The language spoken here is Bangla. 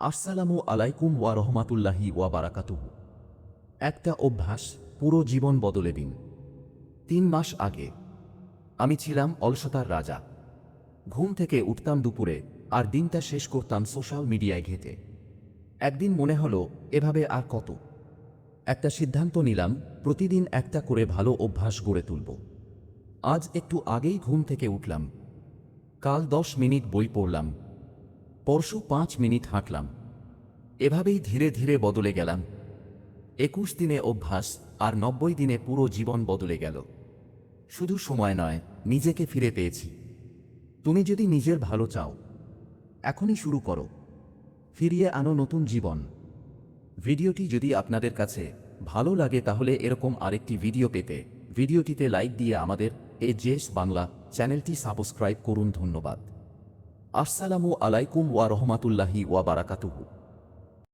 আসসালামু আলাইকুম ওয়া রহমাতুল্লাহি ওয়া বারাকাতুহু। একটা অভ্যাস পুরো জীবন বদলে দিন। ৩ মাস আগে আমি ছিলাম অলসতার রাজা। ঘুম থেকে উঠতাম দুপুরে, আর দিনটা শেষ করতাম সোশ্যাল মিডিয়ায় ঘেঁটে। একদিন মনে হলো, এভাবে আর কত। একটা সিদ্ধান্ত নিলাম, প্রতিদিন একটা করে ভালো অভ্যাস গড়ে তুলব। আজ একটু আগেই ঘুম থেকে উঠলাম। কাল 10 মিনিট বই পড়লাম, পরশু 5 মিনিট হাঁটলাম। এভাবেই ধীরে ধীরে বদলে গেলাম। 21 দিনে অভ্যাস, আর 90 দিনে পুরো জীবন বদলে গেল। শুধু সময় নয়, নিজেকে ফিরে পেয়েছি। তুমি যদি নিজের ভালো চাও, এখনই শুরু করো। ফিরিয়ে আনো নতুন জীবন। ভিডিওটি যদি আপনাদের কাছে ভালো লাগে তাহলে এরকম আরেকটি ভিডিও পেতে ভিডিওটিতে লাইক দিয়ে আমাদের এজেস বাংলা চ্যানেলটি সাবস্ক্রাইব করুন। ধন্যবাদ। আসসালামু আলাইকুম ওয়া রহমাতুল্লাহি ওয়া বারাকাতুহু।